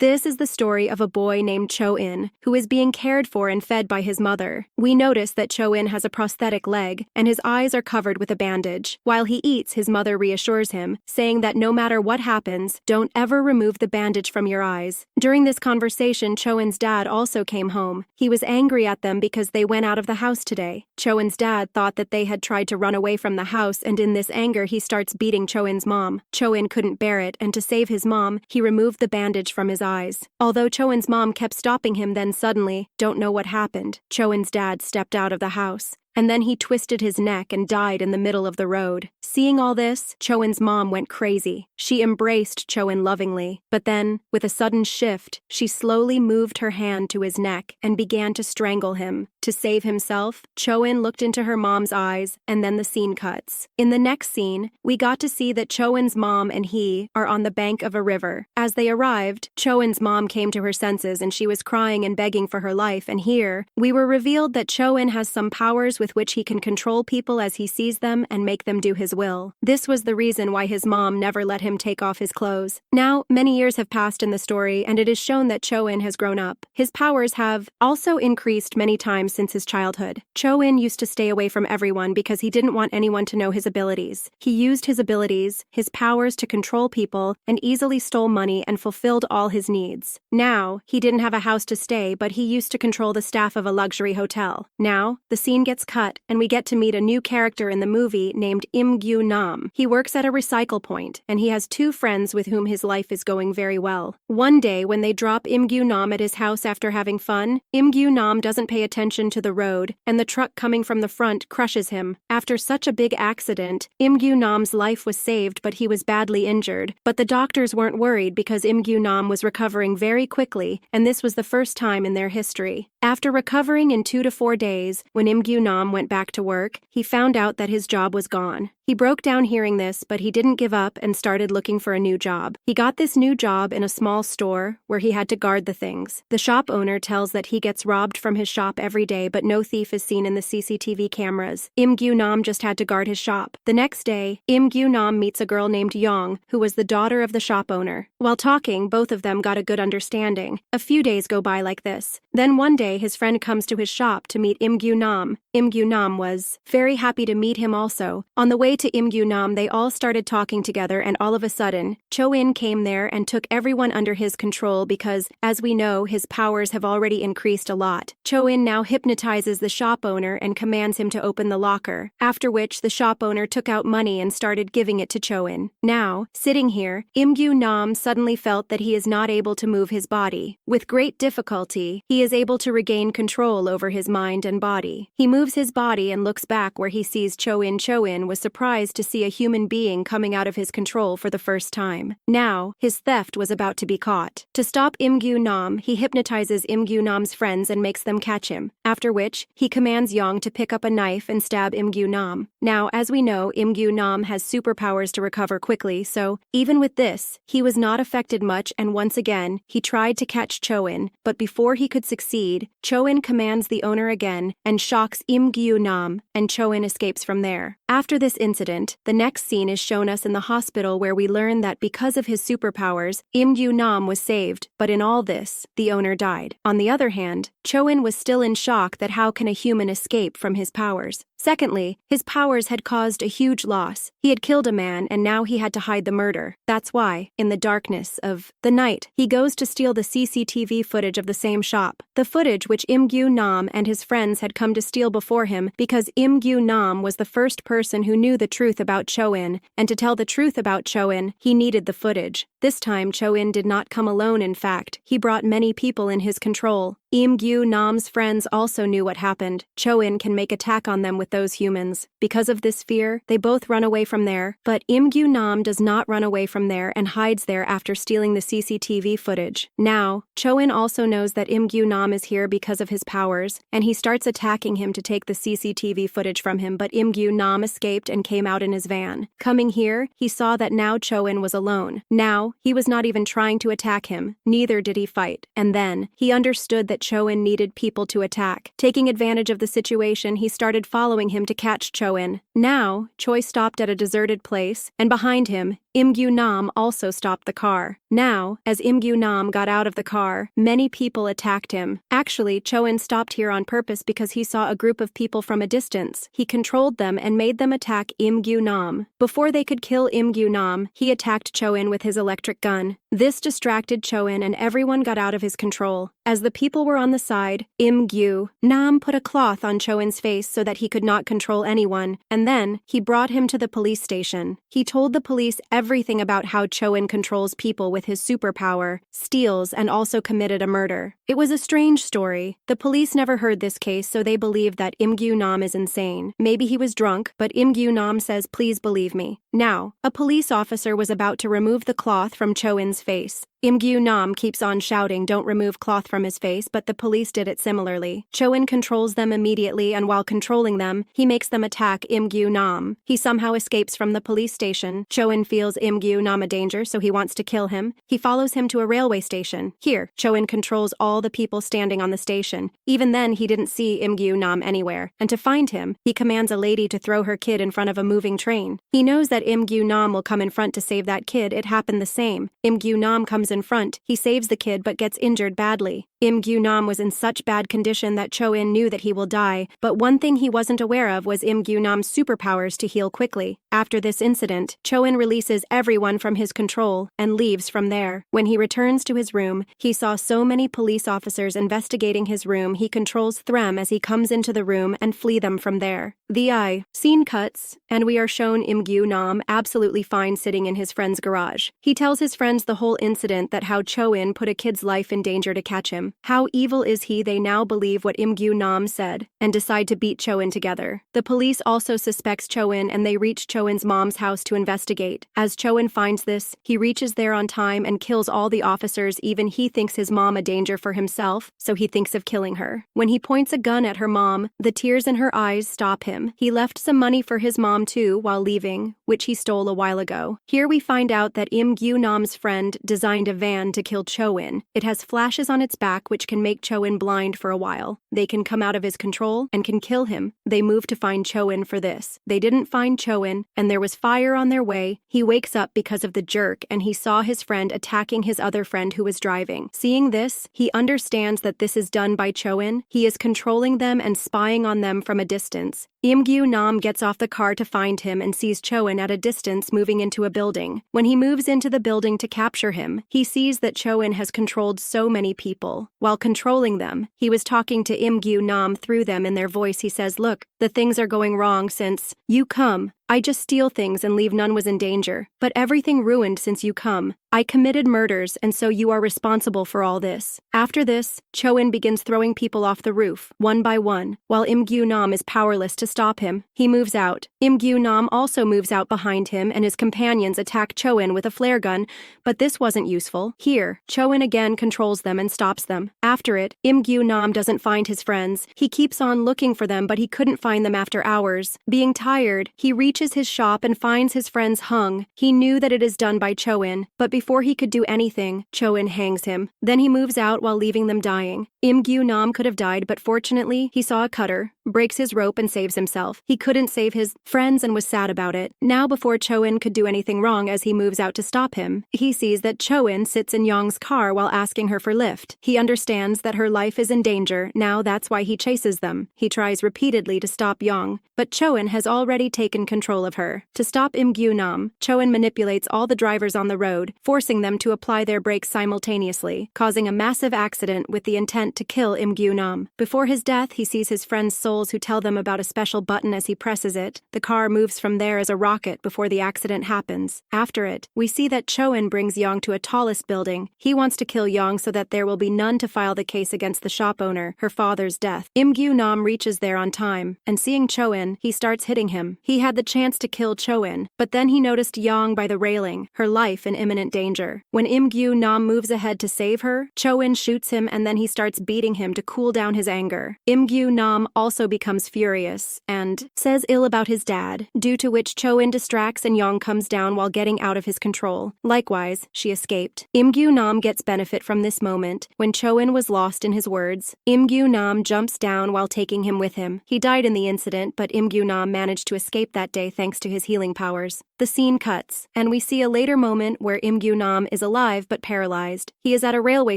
This is the story of a boy named Cho-in, who is being cared for and fed by his mother. We notice that Cho-in has a prosthetic leg, and his eyes are covered with a bandage. While he eats, his mother reassures him, saying that no matter what happens, don't ever remove the bandage from your eyes. During this conversation, Cho-in's dad also came home. He was angry at them because they went out of the house today. Cho-in's dad thought that they had tried to run away from the house, and in this anger he starts beating Cho-in's mom. Cho-in couldn't bear it, and to save his mom, he removed the bandage from his eyes. Although Cho-in's mom kept stopping him, then suddenly, don't know what happened, Cho-in's dad stepped out of the house. And then he twisted his neck and died in the middle of the road. Seeing all this, Cho-in's mom went crazy. She embraced Cho-in lovingly, but then, with a sudden shift, she slowly moved her hand to his neck and began to strangle him. To save himself, Cho-in looked into her mom's eyes, and then the scene cuts. In the next scene, we got to see that Cho-in's mom and he are on the bank of a river. As they arrived, Cho-in's mom came to her senses and she was crying and begging for her life, and here, we were revealed that Cho-in has some powers with which he can control people as he sees them and make them do his will. This was the reason why his mom never let him take off his clothes. Now, many years have passed in the story, and it is shown that Cho-in has grown up. His powers have also increased many times since his childhood. Cho-in used to stay away from everyone because he didn't want anyone to know his abilities. He used his abilities, his powers to control people, and easily stole money and fulfilled all his needs. Now, he didn't have a house to stay, but he used to control the staff of a luxury hotel. Now, the scene gets cut, and we get to meet a new character in the movie named Kyu-nam. He works at a recycle point, and he has two friends with whom his life is going very well. One day, when they drop Kyu-nam at his house after having fun, Kyu-nam doesn't pay attention to the road, and the truck coming from the front crushes him. After such a big accident, Kyu-nam's life was saved, but he was badly injured. But the doctors weren't worried because Kyu-nam was recovering very quickly, and this was the first time in their history. After recovering in 2 to 4 days, when Kyu-nam went back to work, he found out that his job was gone. He broke down hearing this, but he didn't give up and started looking for a new job. He got this new job in a small store where he had to guard the things. The shop owner tells that he gets robbed from his shop every day, but no thief is seen in the CCTV cameras. Kyu-nam just had to guard his shop. The next day, Kyu-nam meets a girl named Young, who was the daughter of the shop owner. While talking, both of them got a good understanding. A few days go by like this. Then one day, his friend comes to his shop to meet Kyu-nam. Kyu-nam was very happy to meet him also. On the way to Kyu-nam, they all started talking together, and all of a sudden, Cho-in came there and took everyone under his control because, as we know, his powers have already increased a lot. Cho-in now hypnotizes the shop owner and commands him to open the locker, after which the shop owner took out money and started giving it to Cho-in. Now, sitting here, Kyu-nam suddenly felt that he is not able to move his body. With great difficulty, he is able to regain control over his mind and body. He moves his body and looks back where he sees Cho-in. Cho-in was surprised to see a human being coming out of his control for the first time. Now, his theft was about to be caught. To stop Kyu-nam, he hypnotizes Kyu-nam's friends and makes them catch him, after which, he commands Young to pick up a knife and stab Kyu-nam. Now, as we know, Kyu-nam has superpowers to recover quickly, so, even with this, he was not affected much, and once again, he tried to catch Cho-in, but before he could succeed, Cho-in commands the owner again and shocks Kyu-nam, and Cho-in escapes from there. After this incident, the next scene is shown us in the hospital where we learn that because of his superpowers, Kyu-nam was saved, but in all this, the owner died. On the other hand, Cho-in was still in shock that how can a human escape from his powers. Secondly, his powers had caused a huge loss. He had killed a man and now he had to hide the murder. That's why, in the darkness of the night, he goes to steal the CCTV footage of the same shop. The footage which Kyu-nam and his friends had come to steal before him because Kyu-nam was the first person who knew the truth about Cho-in, and to tell the truth about Cho-in, he needed the footage. This time Cho-in did not come alone, in fact, he brought many people in his control. Kyu-nam's friends also knew what happened. Cho-in can make attack on them with those humans. Because of this fear, they both run away from there, but Kyu-nam does not run away from there and hides there after stealing the CCTV footage. Now, Cho-in also knows that Kyu-nam is here because of his powers, and he starts attacking him to take the CCTV footage from him, but Kyu-nam escaped and came out in his van. Coming here, he saw that now Cho-in was alone. Now, he was not even trying to attack him, neither did he fight, and then, he understood that Cho-in needed people to attack. Taking advantage of the situation, he started following him to catch Cho-in. Now, Choi stopped at a deserted place, and behind him, Kyu-nam also stopped the car. Now, as Kyu-nam got out of the car, many people attacked him. Actually, Cho-in stopped here on purpose because he saw a group of people from a distance. He controlled them and made them attack Kyu-nam. Before they could kill Kyu-nam, he attacked Cho-in with his electric gun. This distracted Cho-in and everyone got out of his control. As the people were on the side, Kyu-nam put a cloth on Cho-in's face so that he could not control anyone, and then he brought him to the police station. He told the police everything about how Cho-in controls people with his superpower, steals, and also committed a murder. It was a strange story. The police never heard this case, so they believe that Kyu-nam is insane. Maybe he was drunk, but Kyu-nam says, "Please believe me." Now, a police officer was about to remove the cloth from Cho-in's face. Kyu-nam keeps on shouting, "Don't remove cloth from his face," but the police did it similarly. Cho-in controls them immediately, and while controlling them, he makes them attack Kyu-nam. He somehow escapes from the police station. Cho-in feels Kyu-nam a danger, so he wants to kill him. He follows him to a railway station. Here, Cho-in controls all the people standing on the station. Even then, he didn't see Kyu-nam anywhere, and to find him, he commands a lady to throw her kid in front of a moving train. He knows that Kyu-nam will come in front to save that kid. It happened the same. Kyu-nam comes in front, he saves the kid but gets injured badly. Kyu-nam was in such bad condition that Cho-in knew that he will die, but one thing he wasn't aware of was Kyu-nam's superpowers to heal quickly. After this incident, Cho-in releases everyone from his control and leaves from there. When he returns to his room, he saw so many police officers investigating his room. He controls them as he comes into the room and flee them from there. The scene cuts, and we are shown Kyu-nam absolutely fine sitting in his friend's garage. He tells his friends the whole incident, that how Cho-in put a kid's life in danger to catch him. How evil is he? They now believe what Kyu-nam said and decide to beat Cho-in together. The police also suspects Cho-in and they reach Cho-in's mom's house to investigate. As Cho-in finds this, he reaches there on time and kills all the officers. Even he thinks his mom a danger for himself, so he thinks of killing her. When he points a gun at her mom, the tears in her eyes stop him. He left some money for his mom too while leaving, which he stole a while ago. Here we find out that Kyu-nam's friend designed a van to kill Cho-in. It has flashes on its back which can make Cho-in blind for a while. They can come out of his control and can kill him. They move to find Cho-in for this. They didn't find Cho-in, and there was fire on their way. He wakes up because of the jerk, and he saw his friend attacking his other friend who was driving. Seeing this, he understands that this is done by Cho-in. He is controlling them and spying on them from a distance. Kyu-nam gets off the car to find him and sees Cho-in at a distance moving into a building. When he moves into the building to capture him, he sees that Cho-in has controlled so many people. While controlling them, he was talking to Kyu-nam through them. In their voice he says, "Look, the things are going wrong since you come. I just steal things and leave none was in danger. But everything ruined since you come. I committed murders, and so you are responsible for all this." After this, Cho-in begins throwing people off the roof, one by one, while Kyu-nam is powerless to stop him. He moves out. Kyu-nam also moves out behind him, and his companions attack Cho-in with a flare gun, but this wasn't useful. Here, Cho-in again controls them and stops them. After it, Kyu-nam doesn't find his friends. He keeps on looking for them, but he couldn't find them after hours. Being tired, he reaches his shop and finds his friends hung. He knew that it is done by Cho-in, but before he could do anything, Cho-in hangs him. Then he moves out while leaving them dying. Kyu-nam could have died, but fortunately, he saw a cutter, breaks his rope and saves himself. He couldn't save his friends and was sad about it. Now before Cho-in could do anything wrong, as he moves out to stop him, he sees that Cho-in sits in Yong's car while asking her for lift. He understands that her life is in danger. Now that's why he chases them. He tries repeatedly to stop Yong, but Cho-in has already taken control of her. To stop Kyu-nam, Cho-in manipulates all the drivers on the road, forcing them to apply their brakes simultaneously, causing a massive accident with the intent to kill Kyu-nam. Before his death, he sees his friends' souls who tell them about a special button. As he presses it, the car moves from there as a rocket before the accident happens. After it, we see that Cho-in brings Yong to a tallest building. He wants to kill Yong so that there will be none to file the case against the shop owner, her father's death. Kyu-nam reaches there on time, and seeing Cho-in, he starts hitting him. He had the chance to kill Cho-in, but then he noticed Yong by the railing, her life in imminent danger. When Kyu-nam moves ahead to save her, Cho-in shoots him and then he starts beating him to cool down his anger. Kyu-nam also becomes furious and says ill about his dad, due to which Cho-in distracts and Yong comes down while getting out of his control. Likewise, she escaped. Kyu-nam gets benefit from this moment. When Cho-in was lost in his words, Kyu-nam jumps down while taking him with him. He died in the incident, but Kyu-nam managed to escape that day thanks to his healing powers. The scene cuts, and we see a later moment where Kyu-nam is alive but paralyzed. He is at a railway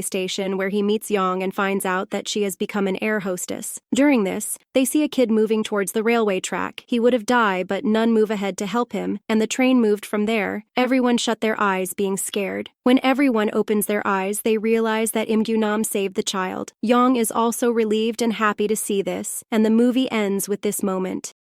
station where he meets Young and finds out that she has become an air hostess. During this, they see a kid moving towards the railway track. He would have died, but none move ahead to help him, and the train moved from there. Everyone shut their eyes, being scared. When everyone opens their eyes, they realize that Kyu-nam saved the child. Young is also relieved and happy to see this, and the movie ends with this moment.